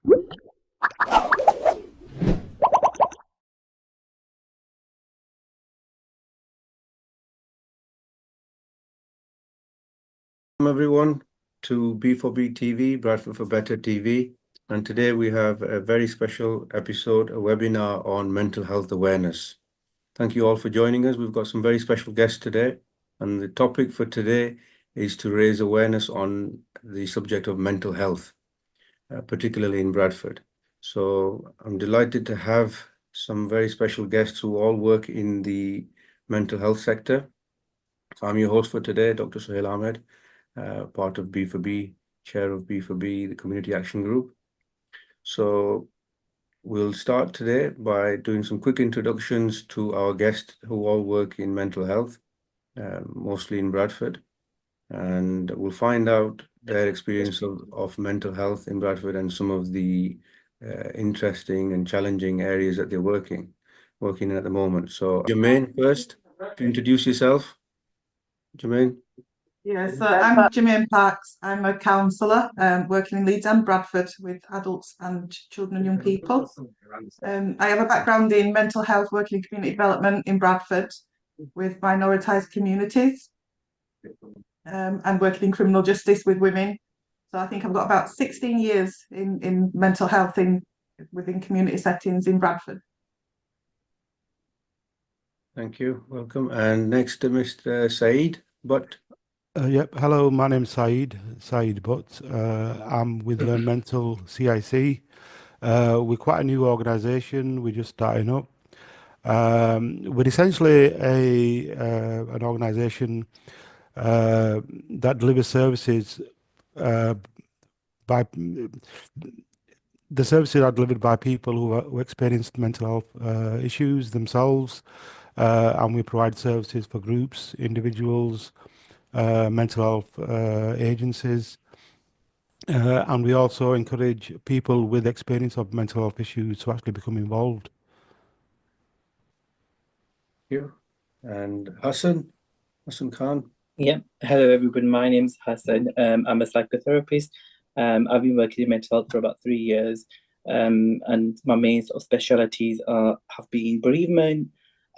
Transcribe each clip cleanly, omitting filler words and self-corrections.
Welcome everyone to B4BTV, Bradford for Better TV. And today we have a very special episode, a webinar on mental health awareness. Thank you all for joining us. We've got some very special guests today. And the topic for today is to raise awareness on the subject of mental health, particularly in Bradford. So I'm delighted to have some very special guests who all work in the mental health sector. So I'm your host for today, Dr. Sohail Ahmed. Part of B4B, chair of B4B, the Community Action Group. So we'll start today by doing some quick introductions to our guests who all work in mental health, mostly in Bradford. And we'll find out their experience of mental health in Bradford and some of the interesting and challenging areas that they're working in at the moment. So Jaymain first, to introduce yourself. Jaymain. Yeah, so I'm Jaymain Parks. I'm a counsellor working in Leeds and Bradford with adults and children and young people. I have a background in mental health, working in community development in Bradford with minoritised communities, and working in criminal justice with women. So I think I've got about 16 years in mental health within community settings in Bradford. Thank you. Welcome. And next to Mr. Saeed Butt. Yep. Hello, my name's Saeed Butt. I'm with Learn Mental CIC. We're quite a new organisation. We're just starting up. We're essentially an organisation that delivers services by the services are delivered by people who experienced mental health issues themselves, and we provide services for groups, individuals, mental health agencies, and we also encourage people with experience of mental health issues to actually become involved. Thank you. And Hasan Khan. Yeah, hello everyone. My name's Hasan. I'm a psychotherapist. I've been working in mental health for about 3 years, and my main sort of specialities have been bereavement,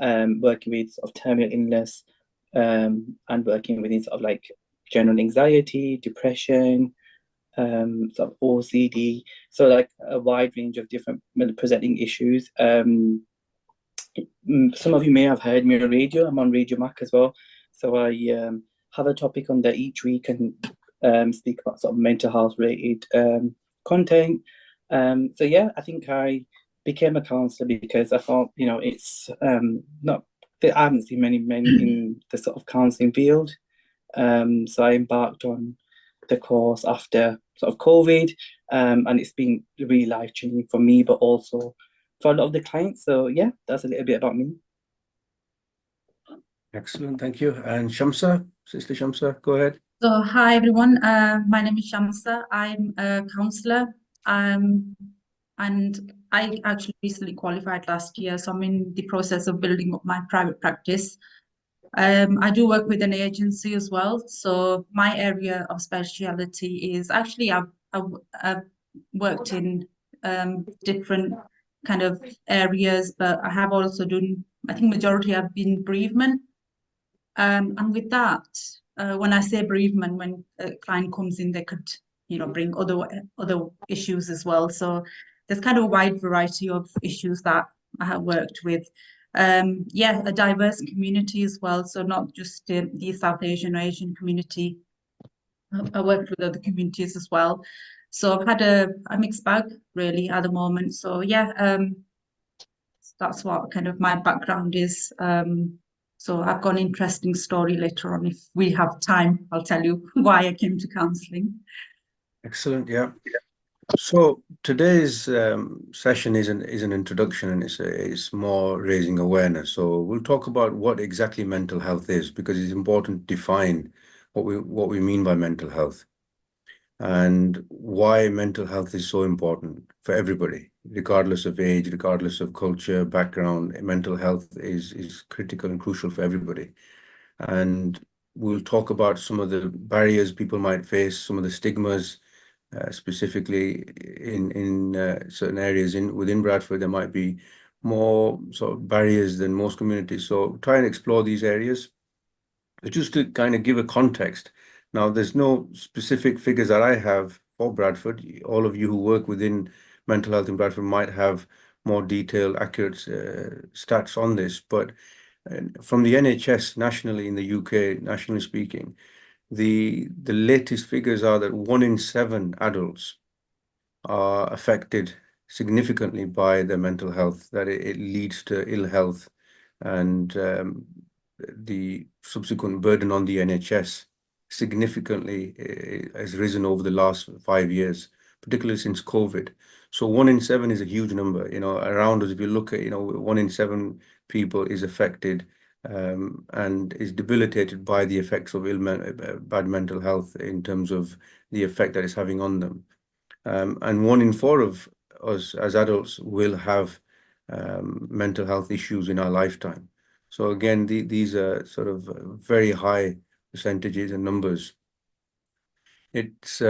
working with sort of terminal illness, and working within sort of like general anxiety, depression, sort of OCD, so like a wide range of different presenting issues. Some of you may have heard me on radio. I'm on Radio Mac as well, so I have a topic on there each week and speak about sort of mental health related content. So yeah, I think I became a counsellor because I thought, it's not that I haven't seen many in the sort of counselling field. So I embarked on the course after sort of COVID, and it's been really life-changing for me, but also for a lot of the clients. So yeah, that's a little bit about me. Excellent, thank you. And Shamsa, Sister Shamsa, go ahead. So hi everyone, my name is Shamsa. I'm a counsellor, and I actually recently qualified last year, so I'm in the process of building up my private practice. I do work with an agency as well. So my area of speciality is actually I've worked in different kind of areas, but I have also done, I think majority have been bereavement. And with that, when I say bereavement, when a client comes in, they could, bring other issues as well. So there's kind of a wide variety of issues that I have worked with. Yeah, a diverse community as well. So not just the South Asian or Asian community. I worked with other communities as well. So I've had a mixed bag really at the moment. So yeah, that's what kind of my background is. So I've got an interesting story later on. If we have time, I'll tell you why I came to counselling. Excellent, yeah. So today's session is an introduction, and it's more raising awareness. So we'll talk about what exactly mental health is, because it's important to define what we mean by mental health and why mental health is so important for everybody, regardless of age, regardless of culture, background. Mental health is critical and crucial for everybody. And we'll talk about some of the barriers people might face, some of the stigmas specifically in certain areas within Bradford, there might be more sort of barriers than most communities. So try and explore these areas. But just to kind of give a context, now there's no specific figures that I have for Bradford. All of you who work within mental health in Bradford might have more detailed, accurate stats on this. But from the NHS nationally in the UK, nationally speaking, the latest figures are that 1 in 7 adults are affected significantly by their mental health, that it leads to ill health and the subsequent burden on the NHS significantly has risen over the last 5 years, particularly since COVID. So 1 in 7 is a huge number. Around us, if you look at, 1 in 7 people is affected and is debilitated by the effects of bad mental health in terms of the effect that it's having on them. And 1 in 4 of us as adults will have mental health issues in our lifetime. So again, these are sort of very high percentages and numbers. It's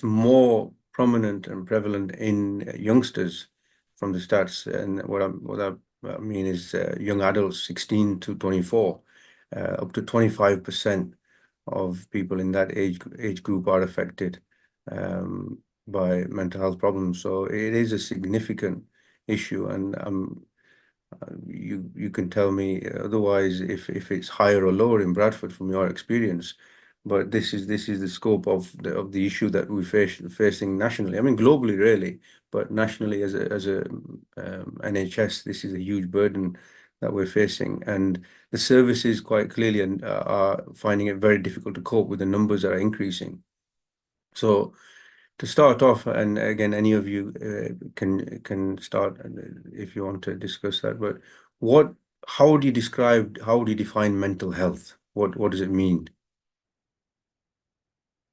more prominent and prevalent in youngsters from the stats, and what I mean is young adults 16 to 24, up to 25% of people in that age group are affected by mental health problems. So it is a significant issue, and you can tell me otherwise if it's higher or lower in Bradford from your experience. But this is the scope of the issue that we're facing nationally. I mean, globally, really, but nationally as a NHS, this is a huge burden that we're facing, and the services quite clearly are finding it very difficult to cope with the numbers that are increasing. So to start off, and again, any of you can start if you want to discuss that. But how do you define mental health? What does it mean?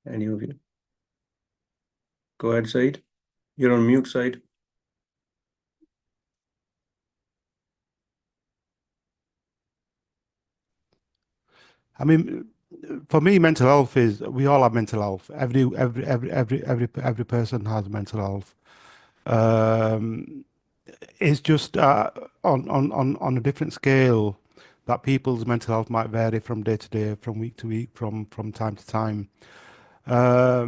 Any of you? Go ahead, Saeed. You're on mute, Saeed. I mean, for me, mental health is, we all have mental health. Every person has mental health. It's just on a different scale that people's mental health might vary from day to day, from week to week, from time to time. I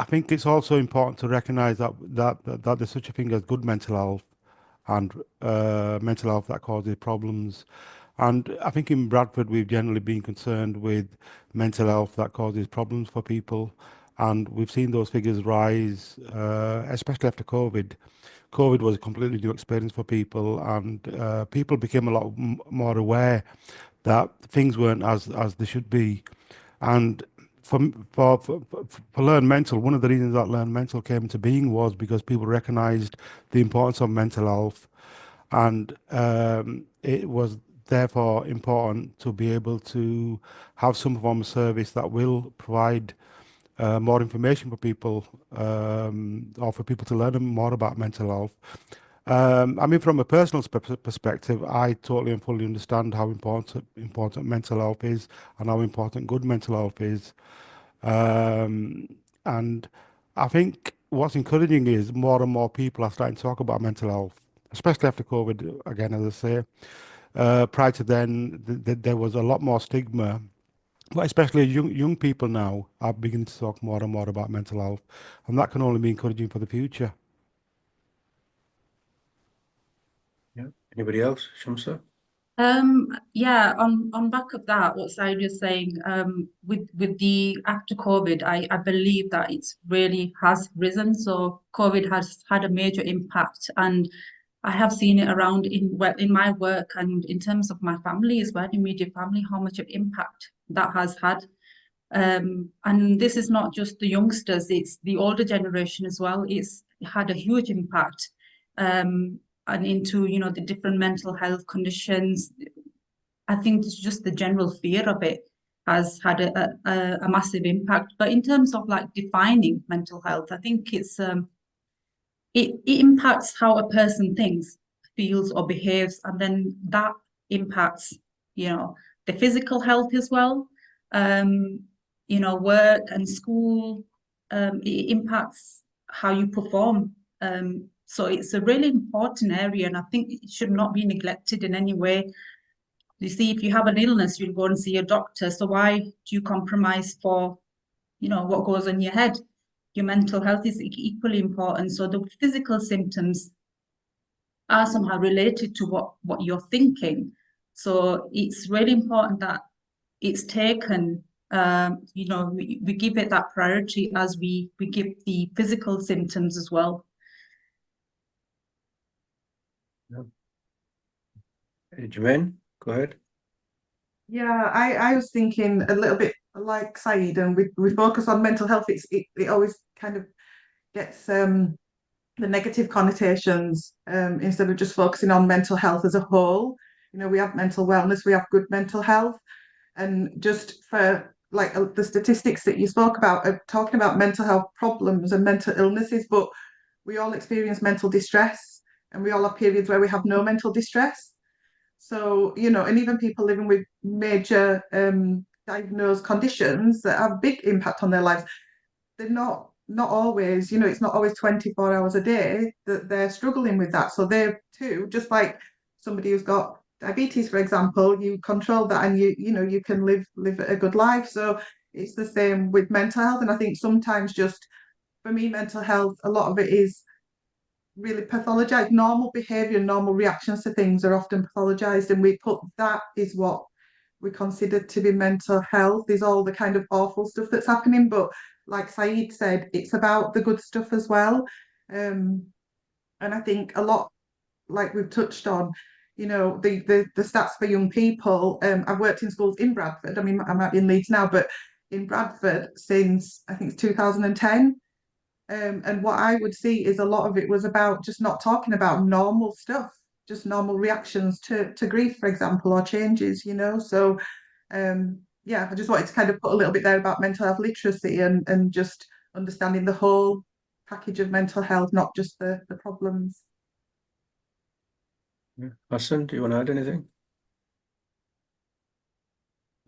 think it's also important to recognise that there's such a thing as good mental health and mental health that causes problems. And I think in Bradford, we've generally been concerned with mental health that causes problems for people. And we've seen those figures rise, especially after COVID. COVID was a completely new experience for people, and people became a lot more aware that things weren't as they should be. And for Learn Mental, one of the reasons that Learn Mental came into being was because people recognised the importance of mental health, and it was therefore important to be able to have some form of service that will provide more information for people, or for people to learn more about mental health. I mean, from a personal perspective, I totally and fully understand how important mental health is and how important good mental health is. And I think what's encouraging is more and more people are starting to talk about mental health, especially after COVID, again, as I say. Prior to then, there was a lot more stigma, but especially young people now are beginning to talk more and more about mental health, and that can only be encouraging for the future. Yeah. Anybody else? Shamsa? Yeah, on back of that, what Saeed was saying, with the after COVID, I believe that it's really has risen. So COVID has had a major impact, and I have seen it around in my work and in terms of my family as well, immediate family, how much of impact that has had. And this is not just the youngsters, it's the older generation as well. It's had a huge impact. And into, the different mental health conditions. I think it's just the general fear of it has had a massive impact. But in terms of like defining mental health, I think it impacts how a person thinks, feels, or behaves, and then that impacts, the physical health as well. work and school. It impacts how you perform. So it's a really important area, and I think it should not be neglected in any way. You see, if you have an illness, you'll go and see a doctor. So why do you compromise for, what goes on your head? Your mental health is equally important. So the physical symptoms are somehow related to what you're thinking. So it's really important that it's taken, we give it that priority as we give the physical symptoms as well. Jaymain, go ahead. Yeah, I was thinking a little bit like Saeed, and we focus on mental health. It always kind of gets the negative connotations instead of just focusing on mental health as a whole. We have mental wellness, we have good mental health, and just for like the statistics that you spoke about, talking about mental health problems and mental illnesses, but we all experience mental distress, and we all have periods where we have no mental distress. So, and even people living with major diagnosed conditions that have big impact on their lives, they're not always, it's not always 24 hours a day that they're struggling with that. So they too, just like somebody who's got diabetes, for example, you control that, and you can live a good life. So it's the same with mental health. And I think sometimes, just for me, mental health, a lot of it is really pathologized. Normal behavior, normal reactions to things are often pathologized, and we put that is what we consider to be mental health, is all the kind of awful stuff that's happening. But like Saeed said, it's about the good stuff as well. And I think a lot, like we've touched on, the stats for young people. I've worked in schools in Bradford. I mean, I might be in Leeds now, but in Bradford since I think it's 2010. And what I would see is a lot of it was about just not talking about normal stuff, just normal reactions to grief, for example, or changes, So, yeah, I just wanted to kind of put a little bit there about mental health literacy and just understanding the whole package of mental health, not just the problems. Hasan, do you want to add anything?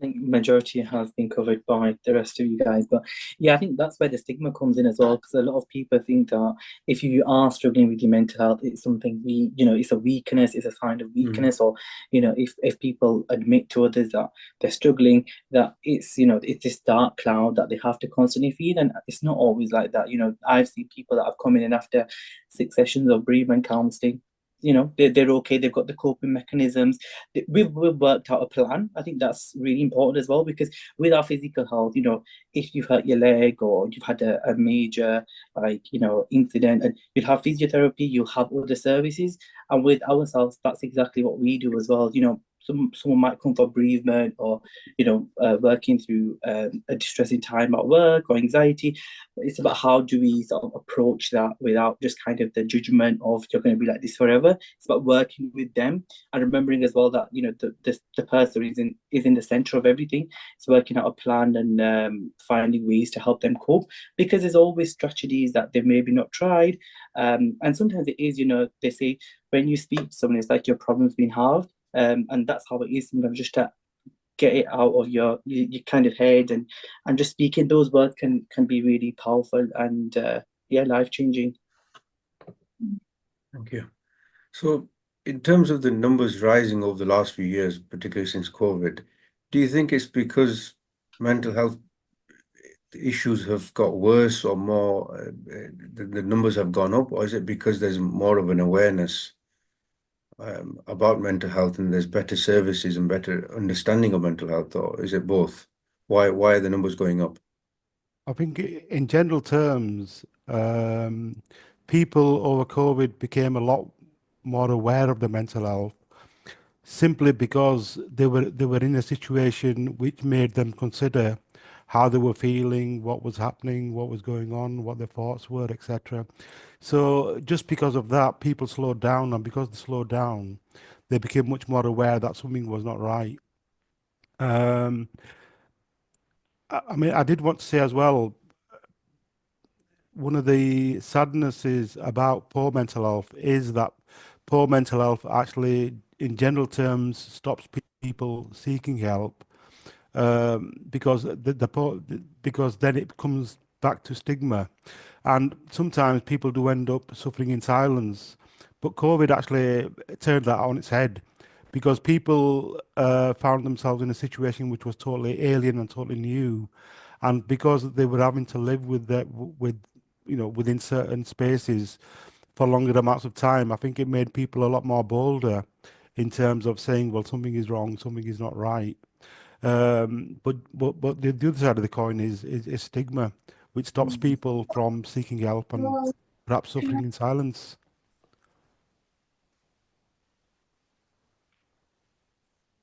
I think majority has been covered by the rest of you guys, but yeah, I think that's where the stigma comes in as well, because a lot of people think that if you are struggling with your mental health, it's something it's a weakness, it's a sign of weakness, or if people admit to others that they're struggling, that it's this dark cloud that they have to constantly feed, and it's not always like that. I've seen people that have come in after 6 sessions of bereavement counselling. They're okay, they've got the coping mechanisms, we've worked out a plan. I think that's really important as well, because with our physical health, if you've hurt your leg or you've had a major incident, and you'll have physiotherapy, you'll have other services, and with ourselves, that's exactly what we do as well. Someone might come for bereavement, or working through a distressing time at work or anxiety. It's about how do we sort of approach that without just kind of the judgment of you're going to be like this forever. It's about working with them and remembering as well that the person is in the center of everything. It's working out a plan and finding ways to help them cope, because there's always strategies that they've maybe not tried, and sometimes it is, they say when you speak to someone, it's like your problem's been halved. And that's how it is, just to get it out of your kind of head, and just speaking those words can be really powerful and life-changing. Thank you. So in terms of the numbers rising over the last few years, particularly since COVID, do you think it's because mental health issues have got worse or more, the numbers have gone up, or is it because there's more of an awareness about mental health, and there's better services and better understanding of mental health, or is it both? Why are the numbers going up? I think in general terms, people over COVID became a lot more aware of their mental health, simply because they were in a situation which made them consider how they were feeling, what was happening, what was going on, what their thoughts were, etc. So just because of that, people slowed down, and because they slowed down, they became much more aware that something was not right. I mean, I did want to say as well, one of the sadnesses about poor mental health is that poor mental health actually, in general terms, stops people seeking help. because then it comes back to stigma, and sometimes people do end up suffering in silence. But COVID actually turned that on its head, because people found themselves in a situation which was totally alien and totally new, and because they were having to live with that, within certain spaces for longer amounts of time. I think it made people a lot more bolder in terms of saying, well, something is wrong, something is not right. But the other side of the coin is stigma, which stops people from seeking help and perhaps suffering in silence.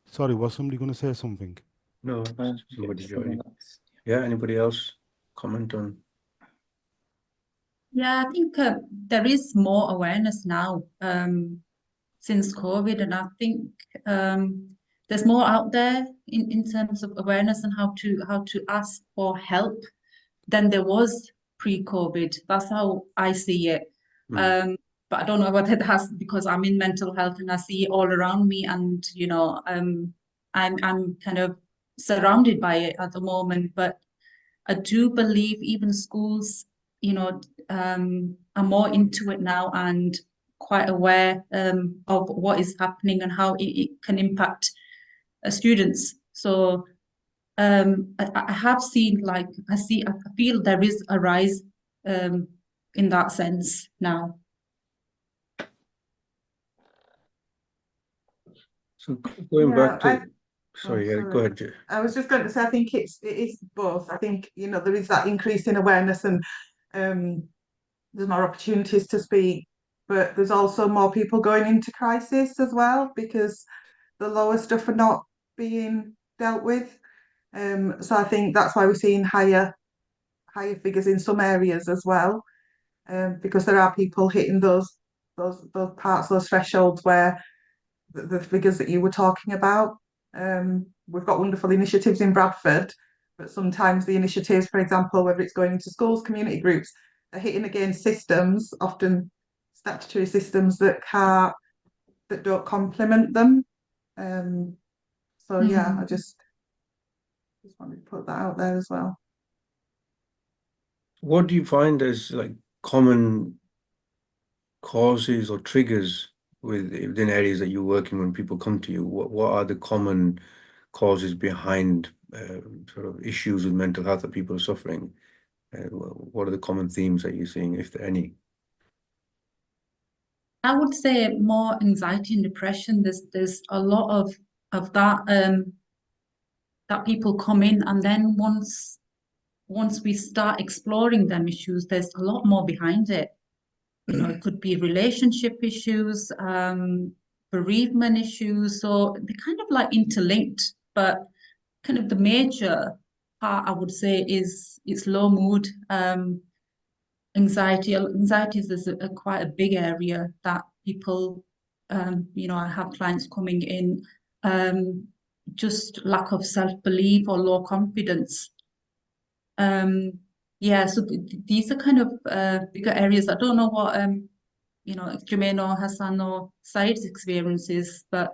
Sorry, was somebody going to say something? No, somebody Someone joined. else. Yeah, anybody else comment on? Yeah, I think there is more awareness now since COVID, and I think there's more out there in terms of awareness and how to ask for help than there was pre-COVID. That's how I see it. But I don't know whether that's because I'm in mental health and I see it all around me, and I'm kind of surrounded by it at the moment. But I do believe even schools, are more into it now and quite aware of what is happening and how it can impact students. So I have seen, like, I feel there is a rise in that sense now. So going back Yeah, to, sorry, yeah, go ahead, Jay. I was just going to say, I think it is both. I think, there is that increase in awareness, and there's more opportunities to speak, but there's also more people going into crisis as well, because the lower stuff are not being dealt with. So I think that's why we're seeing higher figures in some areas as well, because there are people hitting those parts, those thresholds where the figures that you were talking about. We've got wonderful initiatives in Bradford, but sometimes the initiatives, for example, whether it's going into schools, community groups, are hitting against systems, often statutory systems that don't complement them. So yeah, I just wanted to put that out there as well. What do you find as like common causes or triggers within areas that you're working when people come to you? What are the common causes behind sort of issues with mental health that people are suffering? What are the common themes that you're seeing, if there are any? I would say more anxiety and depression. There's a lot of that people come in, and then once we start exploring them issues, there's a lot more behind it. It could be relationship issues, bereavement issues. So they're kind of like interlinked, but kind of the major part, I would say, is it's low mood, anxiety. Anxiety is quite a big area that people, I have clients coming in, just lack of self-belief or low confidence. Yeah, so these are kind of bigger areas. I don't know what if Jaymain or Hasan or Saeed's experiences, but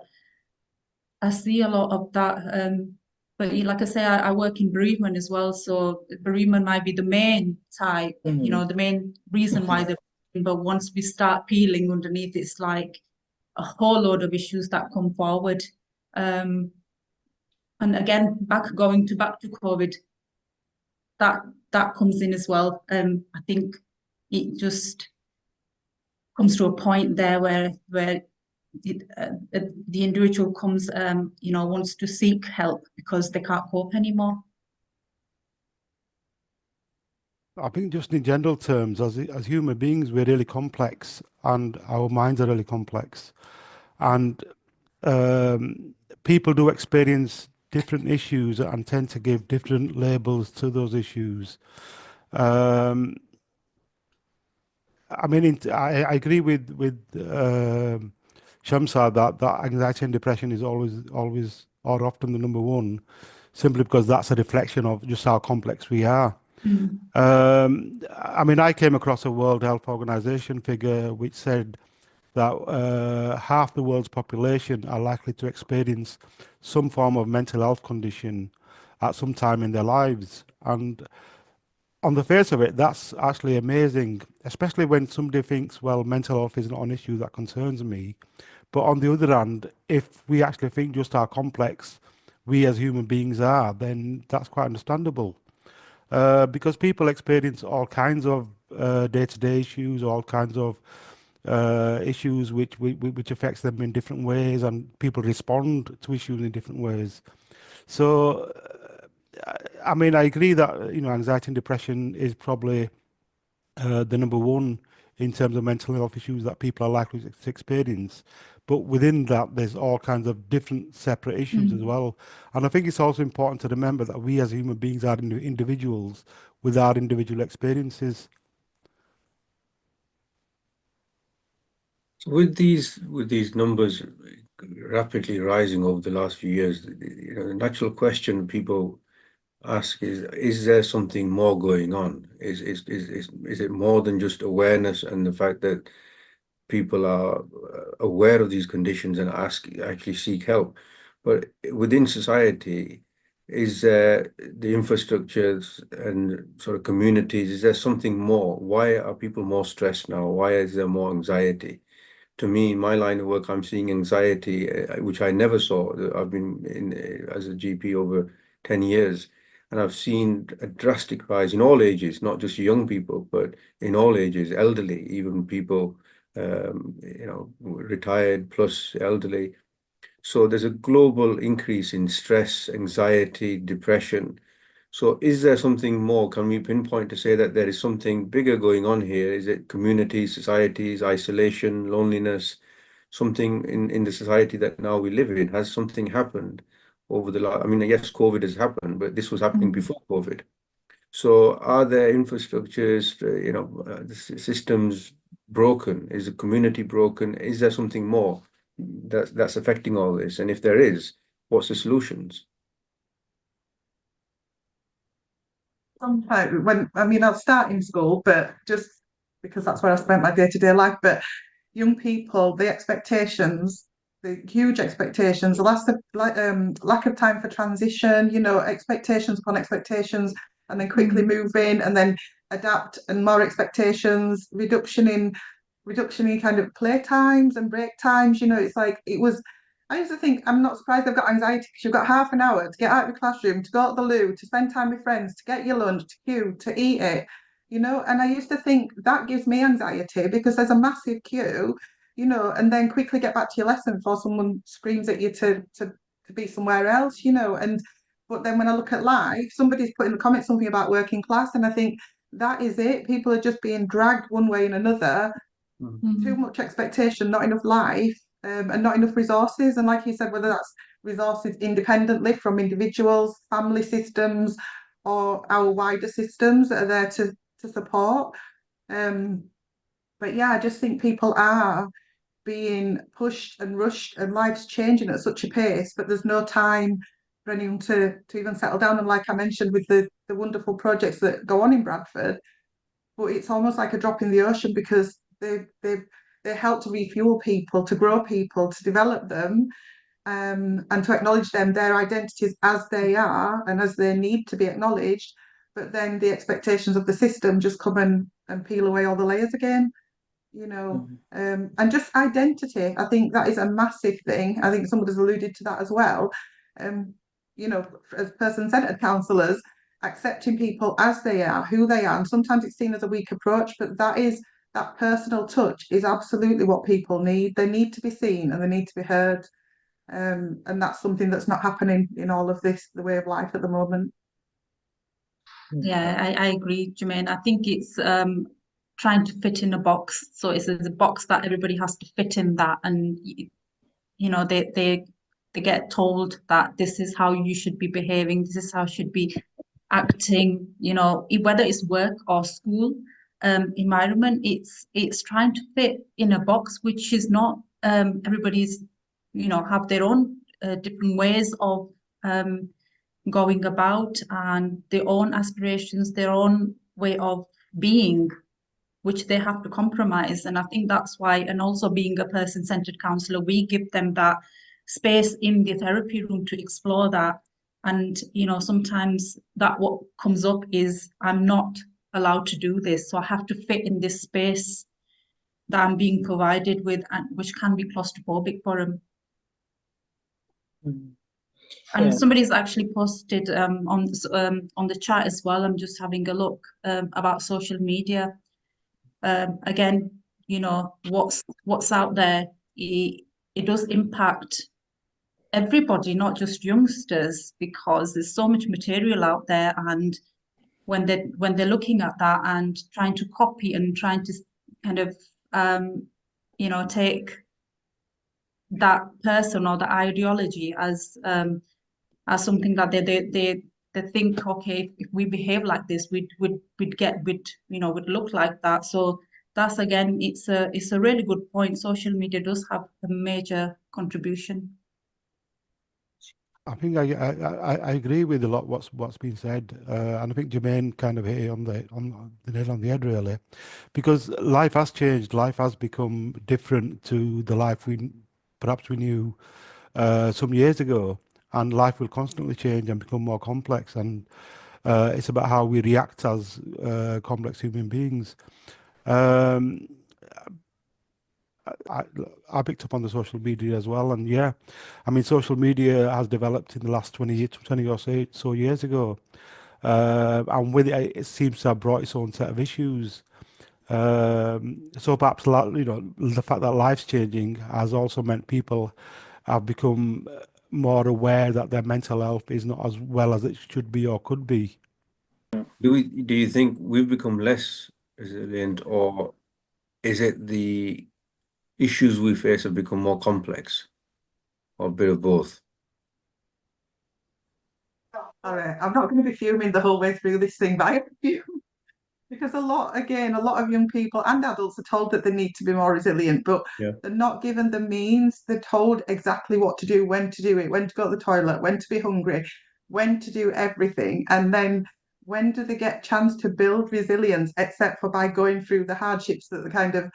I see a lot of that. But like I say, I work in bereavement as well, so bereavement might be the main type, the main reason why they're. But once we start peeling underneath, it's like a whole load of issues that come forward. And again, back to COVID, that comes in as well. I think it just comes to a point there where the individual comes, wants to seek help because they can't cope anymore. I think just in general terms, as human beings, we're really complex, and our minds are really complex, and people do experience different issues and tend to give different labels to those issues. I mean, I agree with Shamsa that anxiety and depression is always or often the number one, simply because that's a reflection of just how complex we are. I mean, I came across a World Health Organization figure which said that half the world's population are likely to experience some form of mental health condition at some time in their lives. And on the face of it, that's actually amazing, especially when somebody thinks, well, mental health is not an issue that concerns me. But on the other hand, if we actually think just how complex we as human beings are, then that's quite understandable. Because people experience all kinds of day-to-day issues, all kinds of issues which affects them in different ways, and people respond to issues in different ways. So, I mean, I agree that anxiety and depression is probably the number one in terms of mental health issues that people are likely to experience. But within that, there's all kinds of different separate issues as well. And I think it's also important to remember that we as human beings are individuals with our individual experiences. With these numbers rapidly rising over the last few years, the natural question people ask is there something more going on? Is it more than just awareness and the fact that people are aware of these conditions and actually seek help? But within society, is there the infrastructures and sort of communities, is there something more? Why are people more stressed now? Why is there more anxiety? To me, in my line of work, I'm seeing anxiety, which I never saw. I've been as a GP over 10 years, and I've seen a drastic rise in all ages, not just young people, but in all ages, elderly, even people, retired plus elderly. So there's a global increase in stress, anxiety, depression. So is there something more? Can we pinpoint to say that there is something bigger going on here? Is it communities, societies, isolation, loneliness, something in the society that now we live in? Has something happened over the last, I mean, yes, COVID has happened, but this was happening before COVID. So are there infrastructures, the systems broken? Is the community broken? Is there something more that's affecting all this? And if there is, what's the solutions? Sometimes I'll start in school, but just because that's where I spent my day-to-day life. But young people, the expectations, the huge expectations, the lack of time for transition, expectations upon expectations, and then quickly move in and then adapt, and more expectations, reduction in kind of play times and break times. It's like I used to think, I'm not surprised they've got anxiety because you've got half an hour to get out of the classroom, to go to the loo, to spend time with friends, to get your lunch, to queue, to eat it, and I used to think that gives me anxiety because there's a massive queue, and then quickly get back to your lesson before someone screams at you to be somewhere else, but then when I look at life, somebody's put in the comments something about working class, and I think that is it. People are just being dragged one way and another. Too much expectation, not enough life, and not enough resources. And like you said, whether that's resources independently from individuals, family systems, or our wider systems that are there to support. But yeah, I just think people are being pushed and rushed, and life's changing at such a pace, but there's no time for anyone to even settle down. And like I mentioned, with the wonderful projects that go on in Bradford, but it's almost like a drop in the ocean because they help to refuel people, to grow people, to develop them, and to acknowledge them, their identities as they are and as they need to be acknowledged. But then the expectations of the system just come and peel away all the layers again, and just identity. I think that is a massive thing. I think somebody's alluded to that as well. As person-centered counsellors, accepting people as they are, who they are, and sometimes it's seen as a weak approach, but that personal touch is absolutely what people need. They need to be seen and they need to be heard. And that's something that's not happening in all of this, the way of life at the moment. Yeah, I agree, Jaymain. I think it's trying to fit in a box. So it's a box that everybody has to fit in that, and they get told that this is how you should be behaving, this is how you should be acting. Whether it's work or school environment, it's trying to fit in a box, which is not. Everybody's have their own different ways of going about, and their own aspirations, their own way of being, which they have to compromise. And I think that's why, and also being a person-centered counsellor, we give them that space in the therapy room to explore that, And, sometimes that what comes up is I'm not allowed to do this. So I have to fit in this space that I'm being provided with, and which can be claustrophobic for them. Mm. And Yeah. somebody's actually posted on the chat as well. I'm just having a look about social media. Again, what's out there. It does impact everybody, not just youngsters, because there's so much material out there, and when they're looking at that and trying to copy and trying to kind of take that person or the ideology as something that they think, okay, if we behave like this, we'd look like that. So that's, again, it's a really good point. Social media does have a major contribution. I think I agree with a lot what's been said, and I think Jaymain kind of hit it on the nail on the head, really, because life has changed. Life has become different to the life perhaps we knew some years ago, and life will constantly change and become more complex, and it's about how we react as complex human beings. I picked up on the social media as well, and yeah, I mean, social media has developed in the last 20 or so years ago, and with it, it seems to have brought its own set of issues. So perhaps, the fact that life's changing has also meant people have become more aware that their mental health is not as well as it should be or could be. Do you think we've become less resilient, or is it the issues we face have become more complex, or a bit of both? Sorry, I'm not going to be fuming the whole way through this thing, but I am fuming because a lot of young people and adults are told that they need to be more resilient, but Yeah. they're not given the means. They're told exactly what to do, when to do it, when to go to the toilet, when to be hungry, when to do everything. And then when do they get a chance to build resilience, except for by going through the hardships that they're kind of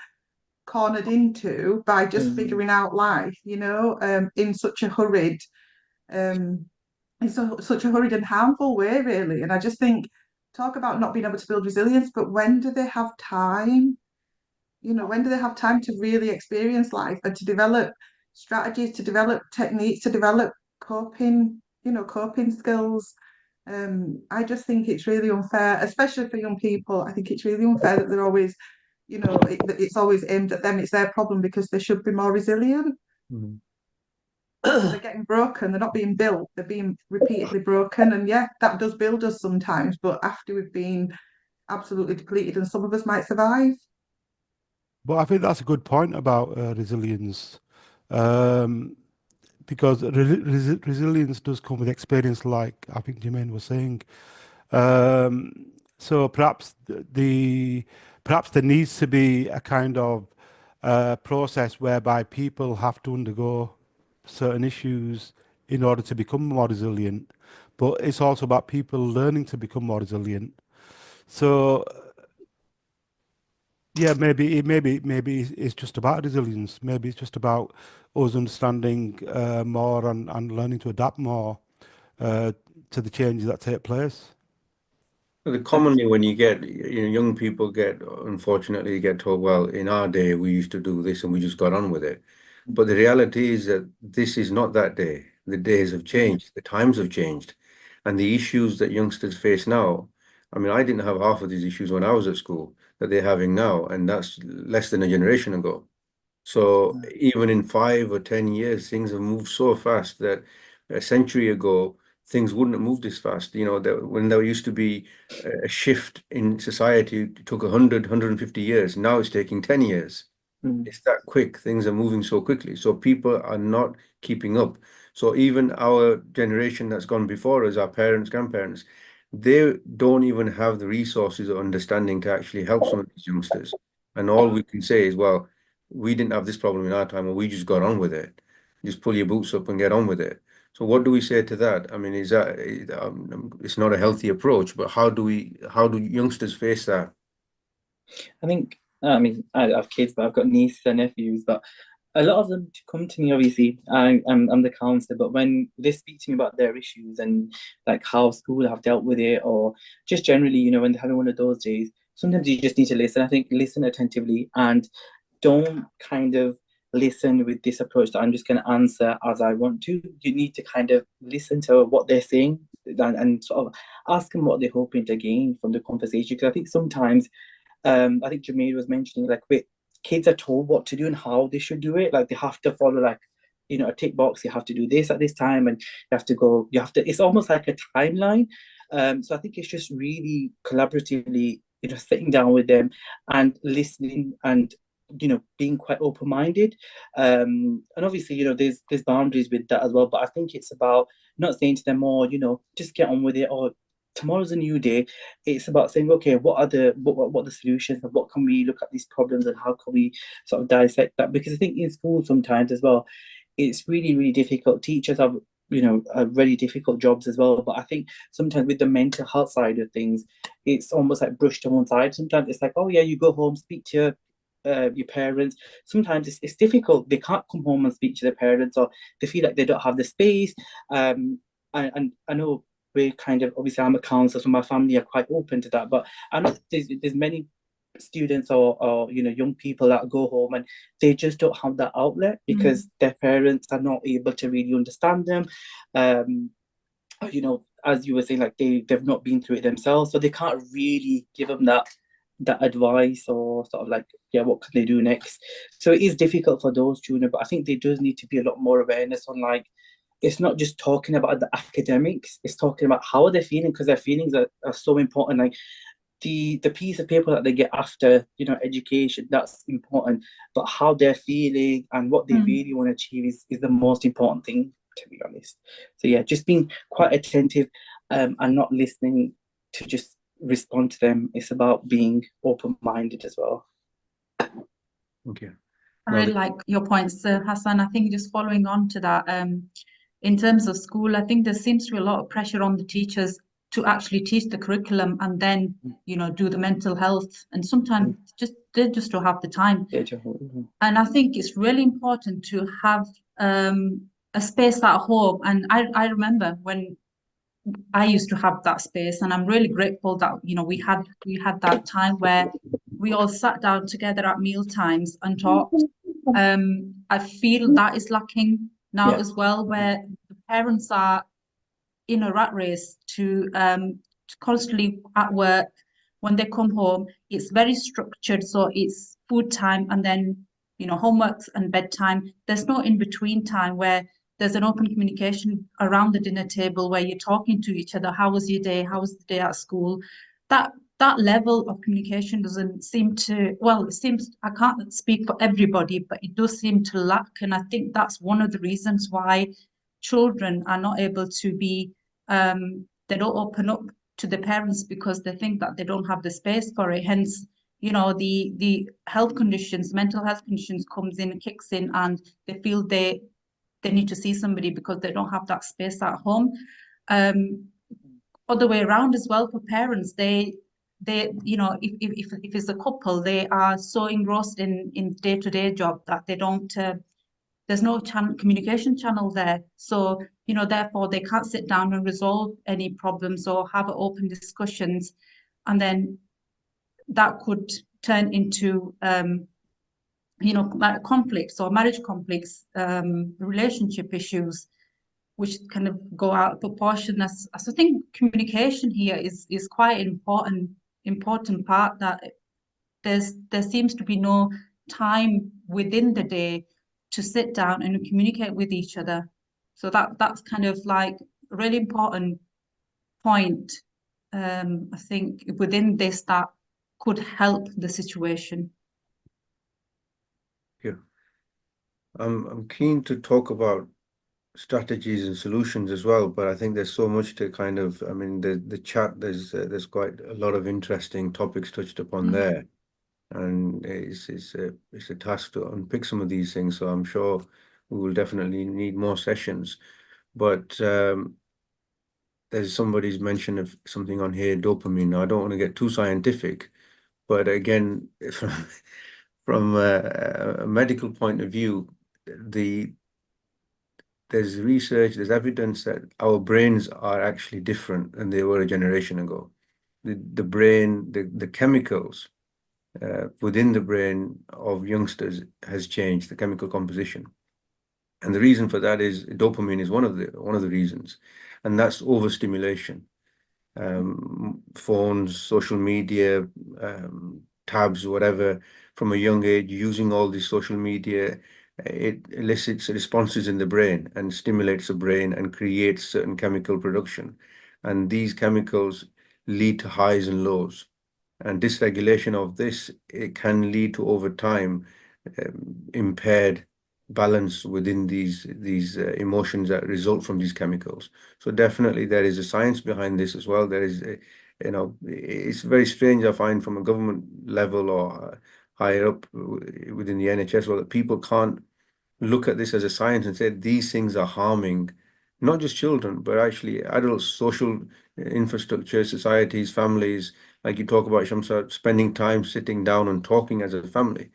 cornered into by just figuring out life, in such a hurried, such a hurried and harmful way, really. And I just think, talk about not being able to build resilience, but when do they have time? When do they have time to really experience life and to develop strategies, to develop techniques, to develop coping skills? I just think it's really unfair, especially for young people. I think it's really unfair that they're always, it's always aimed at them. It's their problem because they should be more resilient. Mhm. They're getting broken. They're not being built. They're being repeatedly broken. And yeah, that does build us sometimes. But after we've been absolutely depleted, and some of us might survive. But I think that's a good point about resilience, because resilience does come with experience, like I think Jaymain was saying. So perhaps perhaps there needs to be a kind of process whereby people have to undergo certain issues in order to become more resilient. But it's also about people learning to become more resilient. So yeah, maybe it's just about resilience. Maybe it's just about us understanding more and learning to adapt more to the changes that take place. Commonly, when you get, young people unfortunately get told, well, in our day, we used to do this and we just got on with it. But the reality is that this is not that day. The days have changed, the times have changed, and the issues that youngsters face now. I mean, I didn't have half of these issues when I was at school that they're having now, and that's less than a generation ago. So even in 5 or 10 years, things have moved so fast that a century ago, things wouldn't have moved this fast. When there used to be a shift in society, it took 150 years. Now it's taking 10 years. It's that quick. Things are moving so quickly. So people are not keeping up. So even our generation that's gone before us, our parents, grandparents, they don't even have the resources or understanding to actually help some of these youngsters. And all we can say is, well, we didn't have this problem in our time, or we just got on with it. Just pull your boots up and get on with it. So what do we say to that? I mean, it's not a healthy approach, but how do youngsters face that? I think, I mean, I have kids, but I've got nieces and nephews, but a lot of them come to me, obviously. I'm the counsellor, but when they speak to me about their issues and like how school have dealt with it, or just generally, when they're having one of those days, sometimes you just need to listen. I think listen attentively and don't kind of listen with this approach that I'm just going to answer as I want to. You need to kind of listen to what they're saying and sort of ask them what they're hoping to gain from the conversation. Because I think sometimes, I think Jaymain was mentioning, like, wait, kids are told what to do and how they should do it. Like, they have to follow, like, a tick box. You have to do this at this time, and it's almost like a timeline. So I think it's just really collaboratively, sitting down with them and listening and being quite open-minded, and obviously there's boundaries with that as well, but I think it's about not saying to them, oh, just get on with it, or tomorrow's a new day. It's about saying, okay, what are the solutions, and what can we look at these problems, and how can we sort of dissect that? Because I think in school sometimes as well, it's really, really difficult. Teachers have really difficult jobs as well, but I think sometimes with the mental health side of things, it's almost like brushed to one side. Sometimes it's like, oh yeah, you go home, speak to your parents. Sometimes it's difficult. They can't come home and speak to their parents, or they feel like they don't have the space. And I know we're kind of, obviously I'm a counsellor, so my family are quite open to that, but I know there's many students or young people that go home and they just don't have that outlet because their parents are not able to really understand them. As you were saying, like they've not been through it themselves, so they can't really give them that advice, or sort of like, yeah, what can they do next? So it is difficult for those children, but I think there does need to be a lot more awareness on, like, it's not just talking about the academics, it's talking about how they're feeling, because their feelings are so important. Like the piece of paper that they get after education, that's important, but how they're feeling and what they really want to achieve is the most important thing, to be honest. So yeah, just being quite attentive, and not listening to just respond to them. It's about being open-minded as well. Okay. I really like your points, Hasan. I think just following on to that, in terms of school, I think there seems to be a lot of pressure on the teachers to actually teach the curriculum and then, do the mental health. And sometimes they just don't have the time. And I think it's really important to have a space at home. And I remember when I used to have that space, and I'm really grateful that we had that time where we all sat down together at meal times and talked. I feel that is lacking now as well, where the parents are in a rat race to constantly at work. When they come home, it's very structured, so it's food time and then homeworks and bedtime. There's no in between time where there's an open communication around the dinner table where you're talking to each other. How was your day? How was the day at school? That level of communication doesn't seem to, well, it seems, I can't speak for everybody, but it does seem to lack. And I think that's one of the reasons why children are not able to be, they don't open up to the parents because they think that they don't have the space for it. Hence, the health conditions, mental health conditions comes in, kicks in, and they feel they need to see somebody because they don't have that space at home. Other way around as well for parents, they if it's a couple, they are so engrossed in day-to-day job that they don't there's no communication channel there, so therefore they can't sit down and resolve any problems or have open discussions, and then that could turn into like conflicts or marriage conflicts, relationship issues, which kind of go out of proportion. As I think communication here is quite important part, that there seems to be no time within the day to sit down and communicate with each other. So that's kind of like a really important point, I think, within this that could help the situation. Yeah. I'm keen to talk about strategies and solutions as well, but I think there's so much to kind of, I mean, the chat, there's quite a lot of interesting topics touched upon there, and it's a task to unpick some of these things. So I'm sure we will definitely need more sessions. But there's somebody's mention of something on here, dopamine. Now, I don't want to get too scientific, but again, from a medical point of view, there's research, there's evidence that our brains are actually different than they were a generation ago. The brain, the chemicals within the brain of youngsters has changed, the chemical composition. And the reason for that is dopamine is one of the reasons, and that's overstimulation. Phones, social media, tabs, whatever, from a young age, using all this social media, it elicits responses in the brain and stimulates the brain and creates certain chemical production. And these chemicals lead to highs and lows. And dysregulation of this, it can lead to, over time, impaired balance within these emotions that result from these chemicals. So definitely there is a science behind this as well. There is, it's very strange, I find, from a government level or higher up within the NHS, well, that people can't look at this as a science and say these things are harming not just children, but actually adults, social infrastructure, societies, families. Like you talk about, Shamsa, spending time sitting down and talking as a family.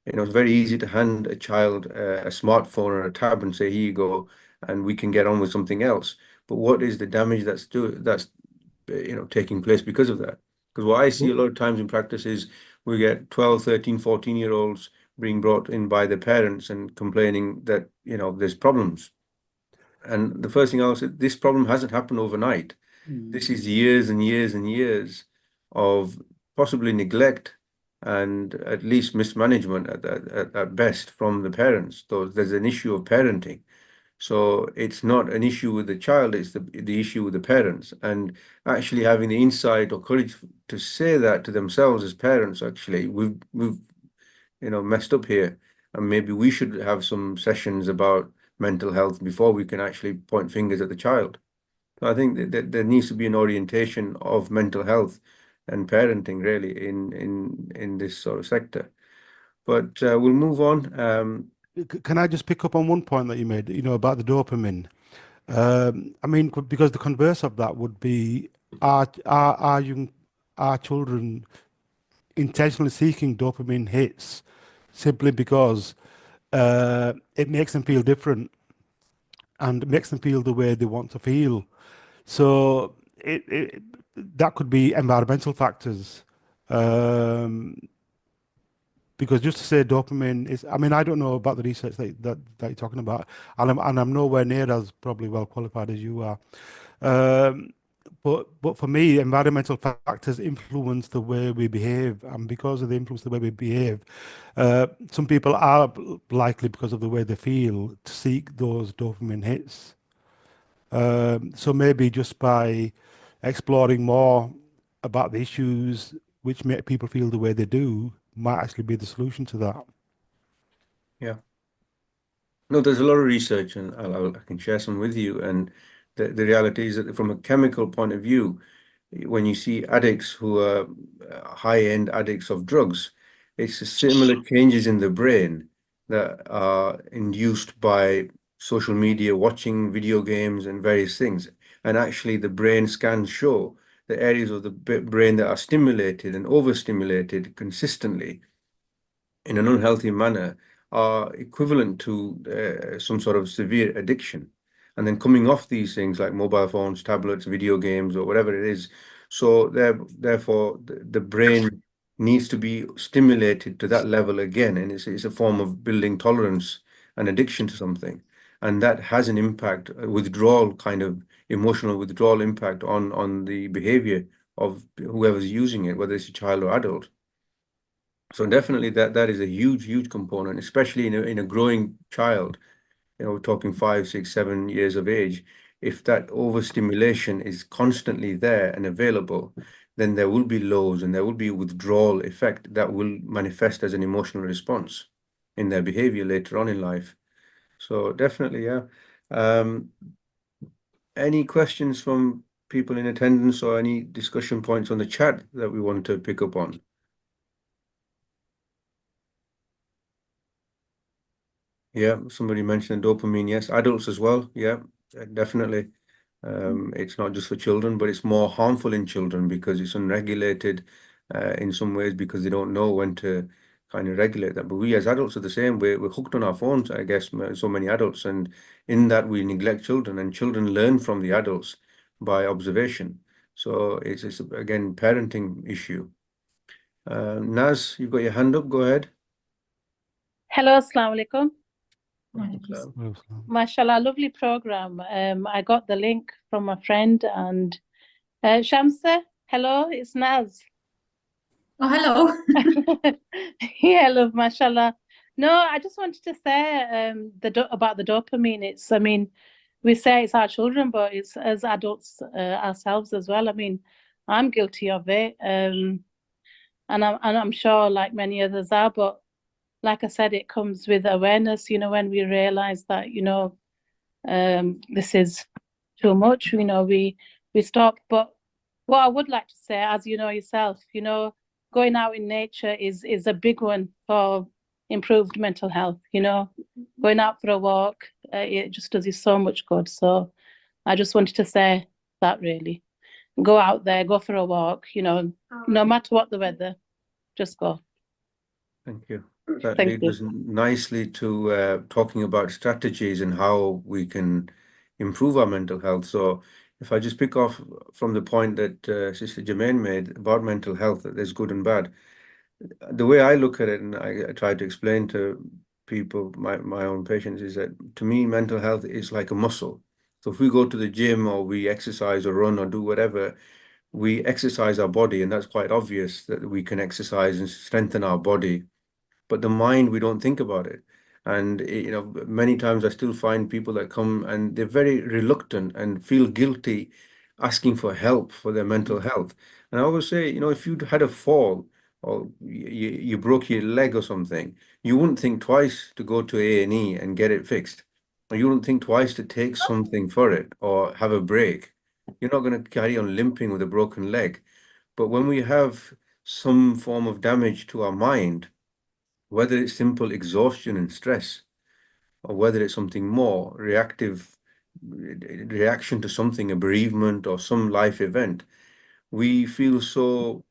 It's very easy to hand a child a smartphone or a tab and say, here you go, and we can get on with something else. But what is the damage that's taking place because of that? Because what I see a lot of times in practice is we get 12, 13, 14-year-olds being brought in by their parents and complaining that, there's problems. And the first thing I'll say, this problem hasn't happened overnight. This is years and years and years of possibly neglect and at least mismanagement at best from the parents. So there's an issue of parenting. So it's not an issue with the child, it's the issue with the parents. And actually having the insight or courage to say that to themselves as parents, actually, we've messed up here. And maybe we should have some sessions about mental health before we can actually point fingers at the child. So I think that there needs to be an orientation of mental health and parenting really in this sort of sector. But we'll move on. Can I just pick up on one point that you made, about the dopamine? I mean, because the converse of that would be, are children intentionally seeking dopamine hits simply because it makes them feel different and makes them feel the way they want to feel? So that could be environmental factors. Because just to say dopamine is, I mean, I don't know about the research that you're talking about, and I'm nowhere near as probably well qualified as you are. But for me, environmental factors influence the way we behave, and because of the influence the way we behave, some people are likely, because of the way they feel, to seek those dopamine hits. So maybe just by exploring more about the issues which make people feel the way they do might actually be the solution to that. Yeah. No, there's a lot of research, and I can share some with you. And the reality is that from a chemical point of view, when you see addicts who are high-end addicts of drugs, it's similar changes in the brain that are induced by social media, watching video games and various things. And actually the brain scans show the areas of the brain that are stimulated and overstimulated consistently in an unhealthy manner are equivalent to some sort of severe addiction. And then coming off these things like mobile phones, tablets, video games, or whatever it is. So therefore, the brain needs to be stimulated to that level again. And it's a form of building tolerance and addiction to something. And that has an impact, a withdrawal, kind of emotional withdrawal impact on the behavior of whoever's using it, whether it's a child or adult. So definitely that is a huge component, especially in a growing child. We're talking 5, 6, 7 years of age. If that overstimulation is constantly there and available, then there will be lows and there will be a withdrawal effect that will manifest as an emotional response in their behavior later on in life. So definitely, yeah. Any questions from people in attendance or any discussion points on the chat that we want to pick up on? Yeah, somebody mentioned dopamine. Yes, adults as well. Yeah, definitely. It's not just for children, but it's more harmful in children because it's unregulated in some ways because they don't know when to kind of regulate that. But we as adults are the same. We're hooked on our phones, I guess, so many adults, and in that we neglect children, and children learn from the adults by observation. So it's again parenting issue. Naz, you've got your hand up. Go ahead. Hello, Assalamu alaikum. Well, Mashallah, lovely program. I got the link from a friend, and Shamsa, hello, it's Naz. Oh, hello. Yeah, love, mashallah. No, I just wanted to say about the dopamine. It's, I mean, we say it's our children, but it's as adults ourselves as well. I mean, I'm guilty of it, and I'm sure like many others are. But like I said, it comes with awareness. You know, when we realize that, you know, this is too much, you know, we stop. But what I would like to say, as you know yourself, you know, going out in nature is a big one for improved mental health. You know, going out for a walk, it just does you so much good. So I just wanted to say that, really. Go out there, go for a walk, you know, no matter what the weather, just go. Thank you. That Thank leads you. us nicely to talking about strategies and how we can improve our mental health. So if I just pick off from the point that Sister Jaymain made about mental health, that there's good and bad. The way I look at it, and I try to explain to people, my own patients, is that to me, mental health is like a muscle. So if we go to the gym or we exercise or run or do whatever, we exercise our body, and that's quite obvious that we can exercise and strengthen our body. But the mind, we don't think about it. And you know, many times I still find people that come and they're very reluctant and feel guilty asking for help for their mental health. And I always say, you know, if you'd had a fall or you broke your leg or something, you wouldn't think twice to go to A&E and get it fixed. Or you wouldn't think twice to take something for it or have a break. You're not going to carry on limping with a broken leg. But when we have some form of damage to our mind, whether it's simple exhaustion and stress, or whether it's something more reactive, reaction to something, a bereavement or some life event, we feel so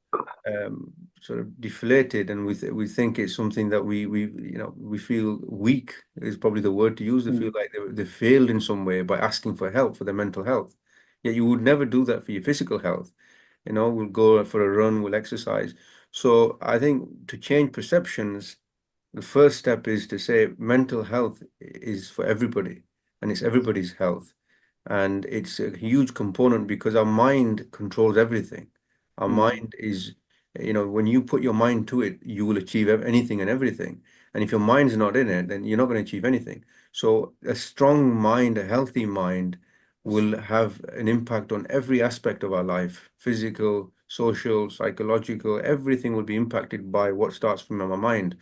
sort of deflated, and we think it's something that we feel weak is probably the word to use. They feel like they failed in some way by asking for help for their mental health. Yet you would never do that for your physical health. You know, we'll go for a run, we'll exercise. So I think to change perceptions, the first step is to say mental health is for everybody, and it's everybody's health. And it's a huge component because our mind controls everything. Our mind is, you know, when you put your mind to it, you will achieve anything and everything. And if your mind's not in it, then you're not going to achieve anything. So a strong mind, a healthy mind, will have an impact on every aspect of our life, physical, social, psychological, everything will be impacted by what starts from our mind.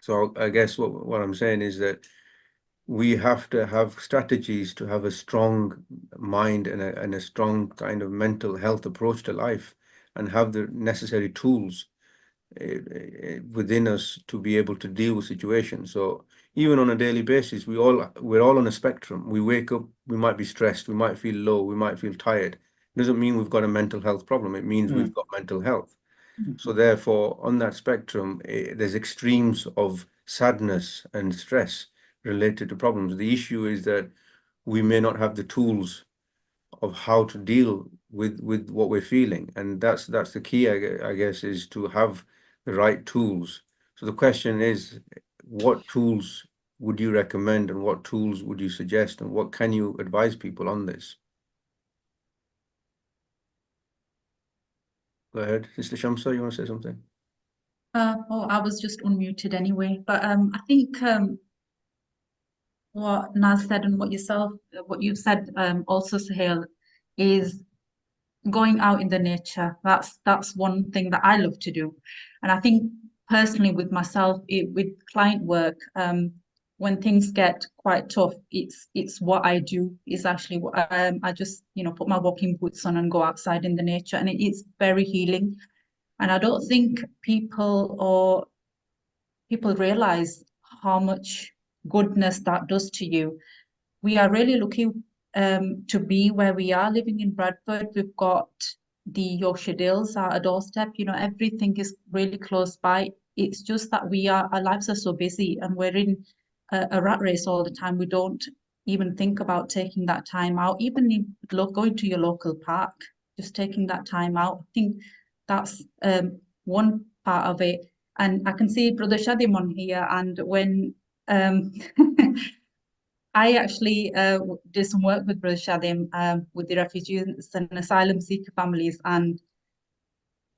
So I guess what I'm saying is that we have to have strategies to have a strong mind and a strong kind of mental health approach to life, and have the necessary tools within us to be able to deal with situations. So even on a daily basis, we're all on a spectrum. We wake up, we might be stressed, we might feel low, we might feel tired. It doesn't mean we've got a mental health problem. It means we've got mental health. So therefore, on that spectrum, there's extremes of sadness and stress related to problems. The issue is that we may not have the tools of how to deal with what we're feeling, and that's the key, I guess, is to have the right tools. So the question is, what tools would you recommend, and what tools would you suggest, and what can you advise people on this? Go ahead, Sister Shamsa, you want to say something? I was just unmuted anyway. But I think what Naz said and what you've said also, Sahil, is going out in the nature. That's one thing that I love to do. And I think personally with myself, with client work, when things get quite tough, it's what I do. It's actually what I just, you know, put my walking boots on and go outside in the nature, and it is very healing. And I don't think people realize how much goodness that does to you. We are really lucky to be where we are living in Bradford. We've got the Yorkshire Dales at our doorstep. You know, everything is really close by. it's just that our lives are so busy and we're in a rat race all the time. We don't even think about taking that time out, even if going to your local park, just taking that time out. I think that's one part of it. And I can see Brother Shadim on here, and when I actually did some work with Brother Shadim with the refugees and asylum seeker families, and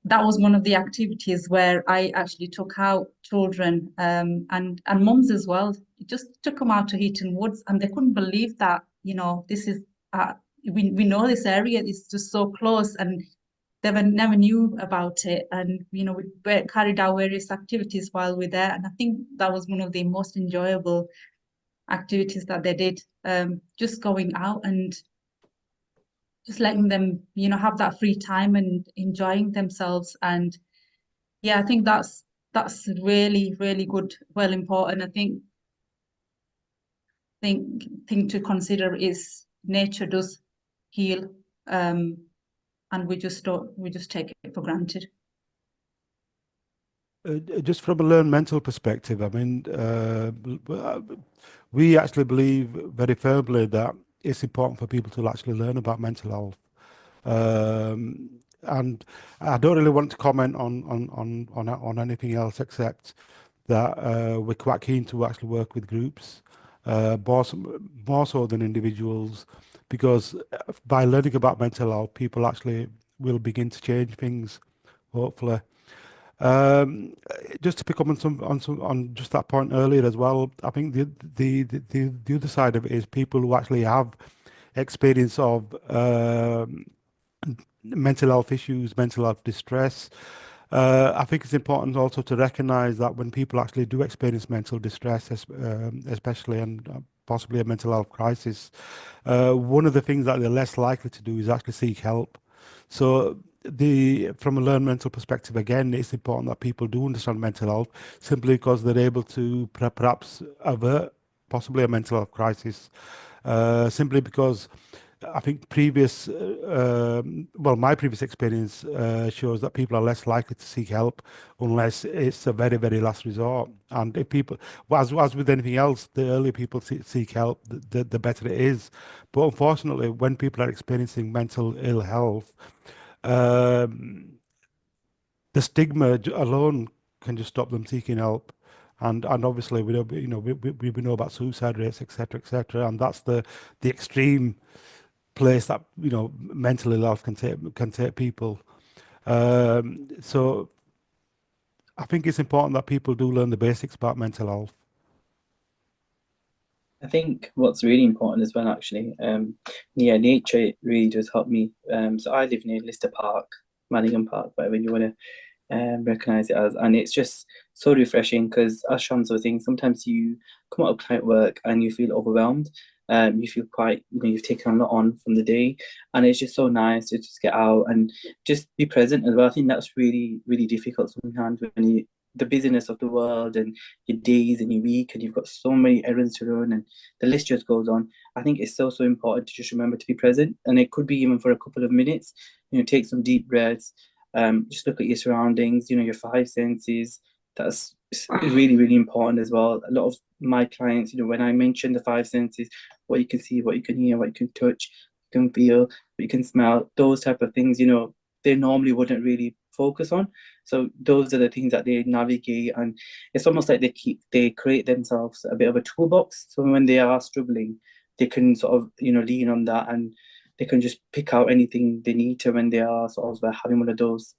that was one of the activities where I actually took out children and mums as well. Just took them out to Heaton Woods, and they couldn't believe that, this is we know this area is just so close, and they never knew about it. And we carried out various activities while we're there, and I think that was one of the most enjoyable activities that they did. Just going out and just letting them, have that free time and enjoying themselves. And yeah, I think that's really, really good, well important. I think thing to consider is nature does heal, and we just take it for granted. Just from a learned mental perspective, I mean, we actually believe very firmly that it's important for people to actually learn about mental health. And I don't really want to comment on anything else except that we're quite keen to actually work with groups, more so than individuals, because by learning about mental health, people actually will begin to change things, hopefully. Just to pick up on just that point earlier as well, I think the other side of it is people who actually have experience of mental health issues, mental health distress. I think it's important also to recognize that when people actually do experience mental distress, especially and possibly a mental health crisis, one of the things that they're less likely to do is actually seek help. So from a learned mental perspective, again, it's important that people do understand mental health simply because they're able to perhaps avert possibly a mental health crisis, simply because I think my previous experience shows that people are less likely to seek help unless it's a very, very last resort. And if people, as with anything else, the earlier people seek help, the better it is. But unfortunately, when people are experiencing mental ill health, the stigma alone can just stop them seeking help. And obviously we know about suicide rates, etc., and that's the extreme place that mental ill health can take people. So I think it's important that people do learn the basics about mental health. I think what's really important as well, actually, nature really does help me. So I live near Lister Park, Manningham Park, whatever you want to recognize it as, and it's just so refreshing because, as Shamsa was saying, sometimes you come out of client work and you feel overwhelmed. You feel quite, you've taken a lot on from the day, and it's just so nice to just get out and just be present as well. I think that's really, really difficult sometimes when the busyness of the world and your days and your week, and you've got so many errands to run, and the list just goes on. I think it's so important to just remember to be present, and it could be even for a couple of minutes. Take some deep breaths. Just look at your surroundings. Your five senses. That's really, really important as well. A lot of my clients, when I mention the five senses, what you can see, what you can hear, what you can touch, you can feel, what you can smell, those type of things, they normally wouldn't really focus on. So those are the things that they navigate, and it's almost like they create themselves a bit of a toolbox. So when they are struggling, they can sort of lean on that, and they can just pick out anything they need to when they are sort of having one of those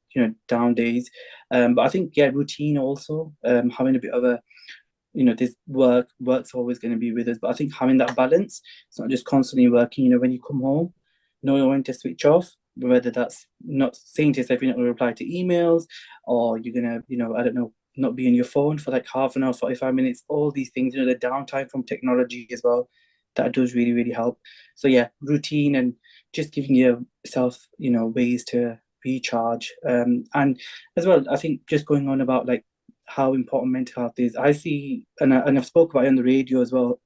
down days. But I think routine also, having a bit of a this work's always going to be with us, but I think having that balance, it's not just constantly working. When you come home, knowing when to switch off, whether that's not saying to yourself you're not going to reply to emails, or you're going to I don't know, not be on your phone for like half an hour, 45 minutes, all these things, the downtime from technology as well, that does really, really help. So yeah, routine and just giving yourself ways to recharge, and as well, I think just going on about like how important mental health is. I see, and I've spoke about it on the radio as well.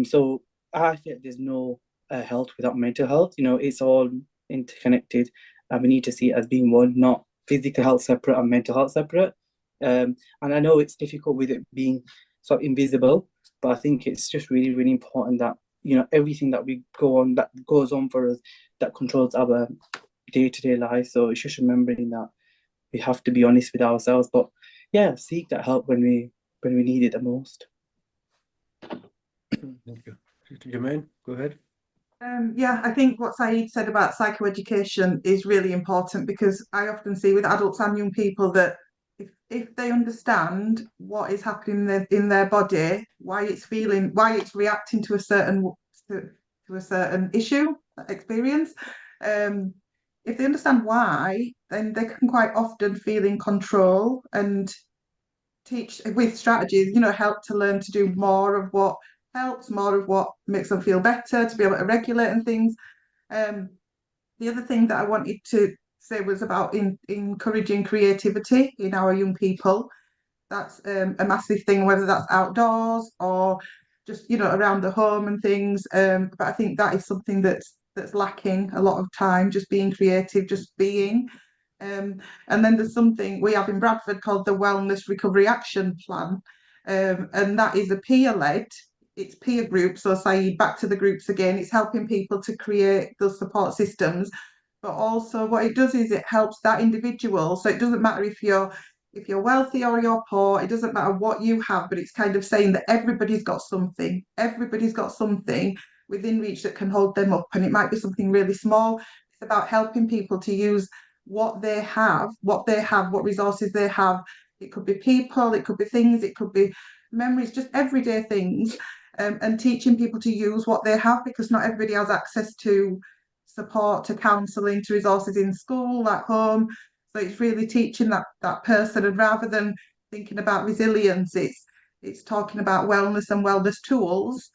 So I think there's no health without mental health. It's all interconnected, and we need to see it as being one, not physical health separate and mental health separate. And I know it's difficult with it being sort of invisible, but I think it's just really, really important that, you know, everything that we go on, that goes on for us, that controls our day-to-day life. So it's just remembering that we have to be honest with ourselves, but yeah, seek that help when we need it the most. Thank you. Sister Jaymain, go ahead. Yeah, I think what Saeed said about psychoeducation is really important, because I often see with adults and young people that if they understand what is happening in their body, why it's feeling, why it's reacting to a certain issue, experience, if they understand why, then they can quite often feel in control and teach with strategies, you know, help to learn to do more of what helps, more of what makes them feel better, to be able to regulate and things. The other thing that I wanted to say was about encouraging creativity in our young people. That's a massive thing, whether that's outdoors or just, you know, around the home and things. But I think that is something that's lacking a lot of time, just being creative, just being. And then there's something we have in Bradford called the Wellness Recovery Action Plan. And that is a peer-led, it's peer groups. So Saeed, back to the groups again, it's helping people to create those support systems. But also what it does is it helps that individual. So it doesn't matter if you're wealthy or you're poor, it doesn't matter what you have, but it's kind of saying that everybody's got something within reach that can hold them up. And it might be something really small. It's about helping people to use what they have, what resources they have. It could be people, it could be things, it could be memories, just everyday things, and teaching people to use what they have, because not everybody has access to support, to counselling, to resources in school, at home. So it's really teaching that person, and rather than thinking about resilience, it's talking about wellness and wellness tools,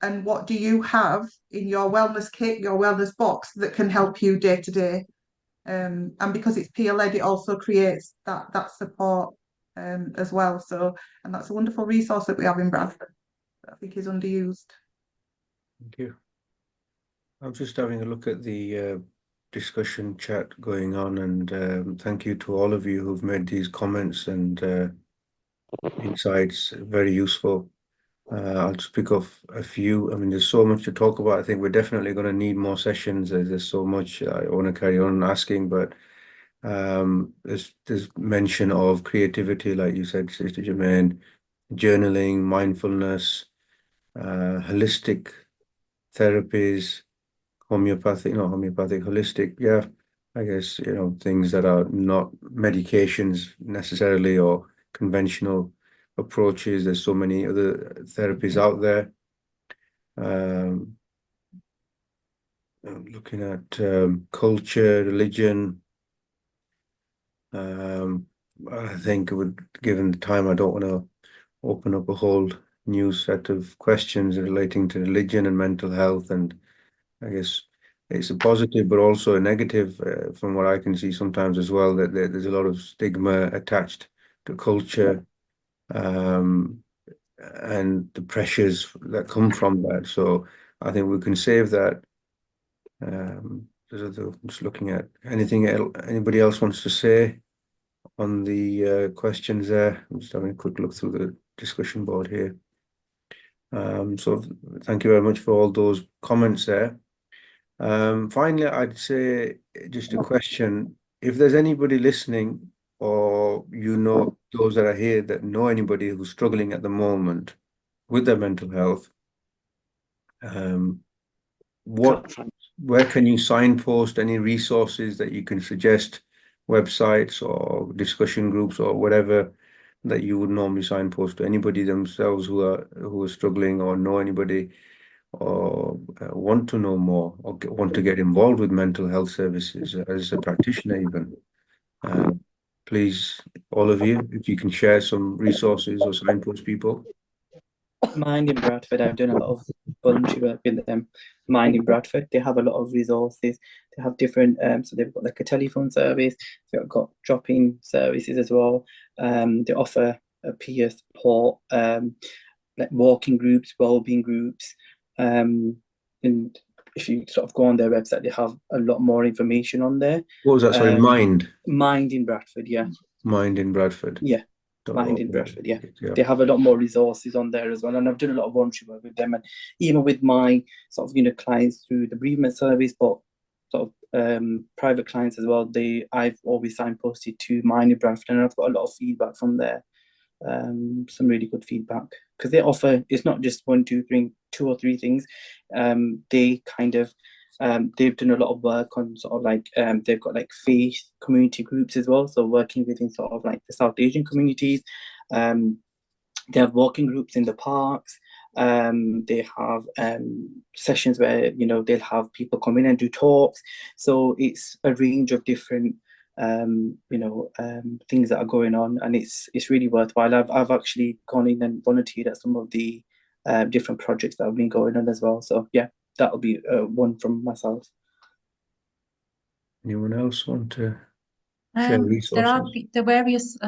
and what do you have in your wellness kit, your wellness box, that can help you day to day. And because it's peer-led, it also creates that support as well. So, and that's a wonderful resource that we have in Bradford that I think is underused. Thank you. I'm just having a look at the discussion chat going on, and thank you to all of you who've made these comments and insights. Very useful. I'll just pick off a few. I mean, there's so much to talk about. I think we're definitely going to need more sessions. There's so much I want to carry on asking, but there's mention of creativity, like you said, Sister Jaymain, journaling, mindfulness, holistic therapies, holistic, yeah, I guess, you know, things that are not medications necessarily or conventional approaches. There's so many other therapies out there. Looking at culture, religion. I think it would, given the time, I don't want to open up a whole new set of questions relating to religion and mental health, and I guess it's a positive but also a negative from what I can see sometimes as well, that there's a lot of stigma attached to culture and the pressures that come from that. So I think we can save that. Just looking at anybody else wants to say on the questions there. I'm just having a quick look through the discussion board here. So thank you very much for all those comments there. Finally, I'd say just a question. If there's anybody listening, or you know those that are here that know anybody who's struggling at the moment with their mental health, where can you signpost any resources that you can suggest, websites or discussion groups or whatever that you would normally signpost to anybody themselves who are struggling, or know anybody, or want to know more, or want to get involved with mental health services as a practitioner even. Please, all of you, if you can share some resources or signpost people. Mind in Bradford, I've done a lot of voluntary work with them. Mind in Bradford, they have a lot of resources. They have different, so they've got like a telephone service. They've got drop-in services as well. They offer a peer support, like walking groups, wellbeing groups. And if you sort of go on their website, they have a lot more information on there. What was that? Sorry, Mind. Mind in Bradford, yeah. Mind in Bradford. Yeah. Mind in Bradford, yeah. Yeah. They have a lot more resources on there as well, and I've done a lot of voluntary work with them, and even with my sort of clients through the bereavement service, but sort of private clients as well. I've always signposted to Mind in Bradford, and I've got a lot of feedback from there. Some really good feedback, because they offer, it's not just two or three things. They kind of they've done a lot of work on sort of like they've got like faith community groups as well, so working within sort of like the South Asian communities. They have walking groups in the parks. They have sessions where they'll have people come in and do talks. So it's a range of different things that are going on, and it's really worthwhile. I've actually gone in and volunteered at some of the different projects that have been going on as well. So yeah, that'll be one from myself. Anyone else want to share There are resources? the various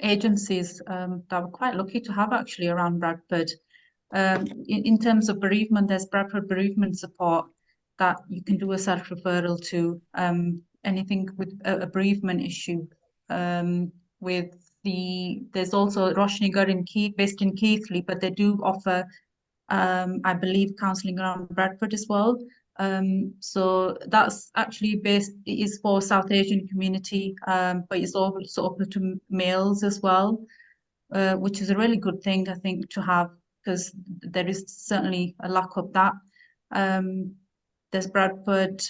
agencies that we're quite lucky to have actually around Bradford. In terms of bereavement, there's Bradford Bereavement Support that you can do a self-referral to, anything with a bereavement issue. There's also Roshnigar based in Keighley, but they do offer, I believe, counselling around Bradford as well. So that's actually it is for South Asian community, but it's also open to males as well, which is a really good thing, I think, to have, because there is certainly a lack of that. There's Bradford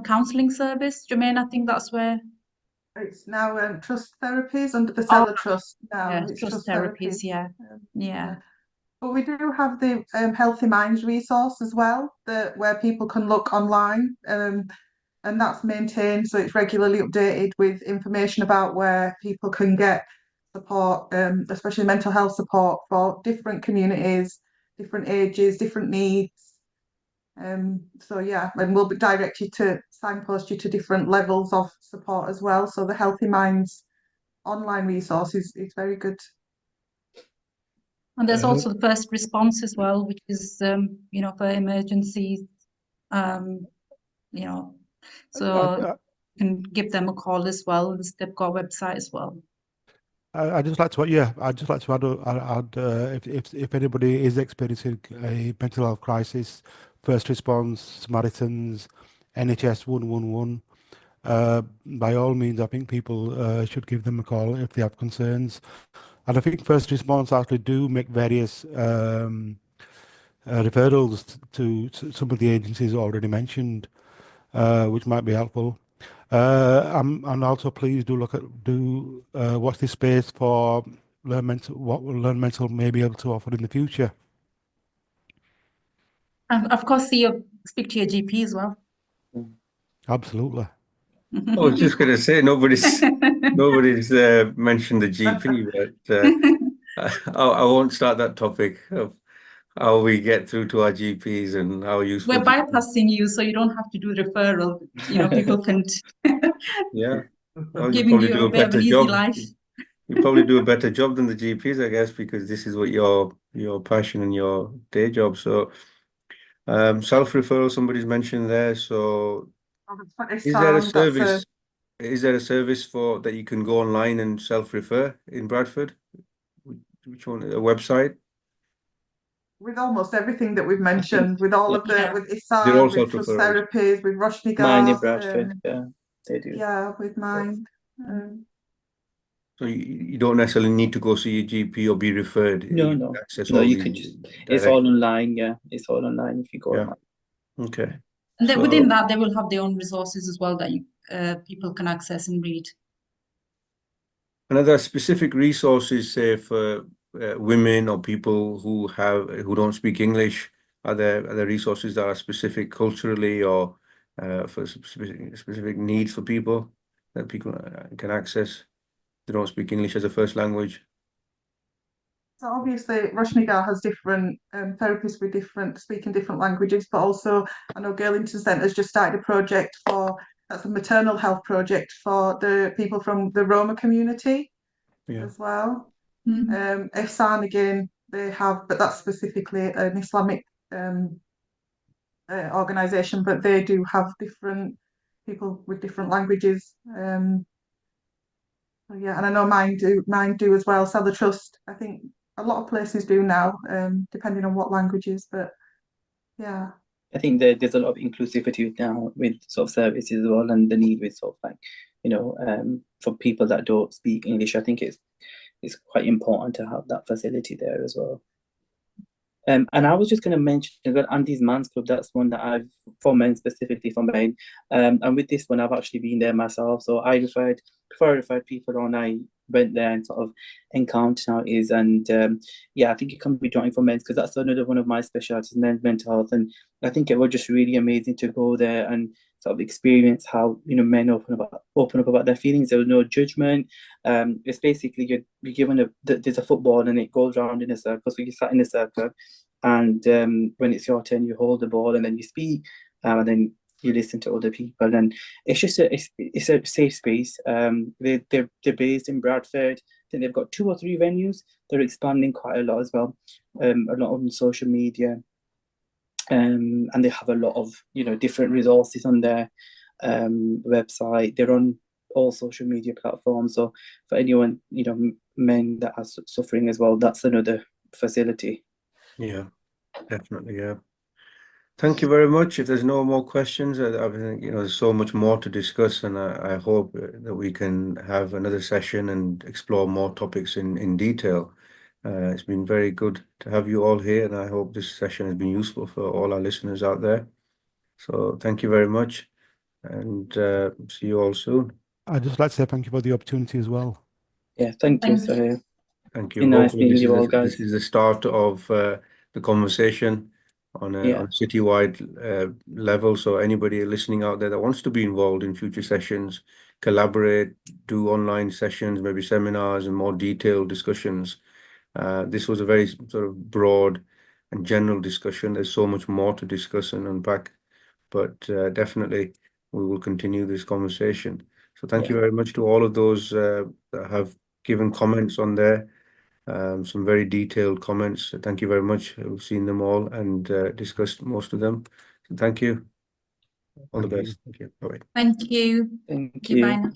Counselling Service. Jaymain, I think that's where It's now trust therapies under the Seller Trust now. yeah, It's trust therapies, yeah. Yeah. But we do have the Healthy Minds resource as well, where people can look online, and that's maintained, so it's regularly updated with information about where people can get support, especially mental health support for different communities, different ages, different needs. So yeah, and we'll direct you to signpost you to different levels of support as well. So the Healthy Minds online resource is very good. And there's also the first response as well, which is for emergencies, so you can give them a call as well. They've got a website as well. I'd just like to add if anybody is experiencing a mental health crisis, first response, Samaritans, NHS 111, by all means, I think people should give them a call if they have concerns. And I think first response actually do make various referrals to some of the agencies already mentioned, which might be helpful. And also please do watch this space for what Learn Mental may be able to offer in the future. And of course, speak to your GP as well. Absolutely. I was just going to say nobody's mentioned the GP, but I won't start that topic of how we get through to our GPs and how useful. We're bypassing you, so you don't have to do referral. People can. Yeah, well, giving you a bit of an easy life. You probably do a better job than the GPs, I guess, because this is what your passion and your day job. So, self-referral, somebody's mentioned there. So, is there a service? Is there a service that you can go online and self-refer in Bradford? Which one? A website? With almost everything that we've mentioned, with all of with They're all Hasan, with trust self-referrals. therapies, with Roshnigar, Mind in Bradford, yeah, they do. Yeah, with Mind. So you don't necessarily need to go see your GP or be referred. No, you can just. It's all online. Yeah, it's all online if you go online. Okay. And then within that, they will have their own resources as well that people can access and read. And are there specific resources, say, for women or people who don't speak English? Are there resources that are specific culturally or for specific needs for people that people can access? They don't speak English as a first language. So obviously, Roshnigar has different therapists with speaking different languages, but also I know Girlington Centre's just started a project that's a maternal health project for the people from the Roma community as well. Ihsan again, they have, but that's specifically an Islamic organisation, but they do have different people with different languages. Yeah, and I know mine do as well. Sell the Trust. I think a lot of places do now, depending on what languages, but yeah. I think that there's a lot of inclusivity now with sort of services as well, and the need with sort of like, for people that don't speak English. I think it's quite important to have that facility there as well. And I was just going to mention that Andy's Man's Club, that's one that I've, for men specifically, for men. And with this one, I've actually been there myself. So before I referred people on, I went there and sort of encountered how it is. And yeah, I think it can be joined for men, because that's another one of my specialties, men's mental health. And I think it was just really amazing to go there and sort of experience how, men open up about their feelings. There was no judgment. It's basically you're given there's a football and it goes around in a circle. So you sat in a circle, and when it's your turn, you hold the ball and then you speak, and then you listen to other people. And it's just it's a safe space. They're based in Bradford. I think they've got 2 or 3 venues. They're expanding quite a lot as well. A lot on social media. And they have a lot of different resources on their website. They're on all social media platforms. So for anyone, men that are suffering as well, that's another facility. Yeah, definitely. Yeah. Thank you very much. If there's no more questions, I think there's so much more to discuss, and I hope that we can have another session and explore more topics in detail. It's been very good to have you all here, and I hope this session has been useful for all our listeners out there. So thank you very much, and see you all soon. I'd just like to say thank you for the opportunity as well. Yeah, thank you. Thank you. So Thank you. it's nice Hopefully, meeting you all, guys. this is the start of the conversation on a citywide level. So anybody listening out there that wants to be involved in future sessions, collaborate, do online sessions, maybe seminars and more detailed discussions. This was a very sort of broad and general discussion. There's so much more to discuss and unpack, but definitely we will continue this conversation. So thank you very much to all of those that have given comments on there. Some very detailed comments. Thank you very much. We've seen them all and discussed most of them. So thank you. All the best. Thank you. Bye. Thank you. Thank Goodbye you. now.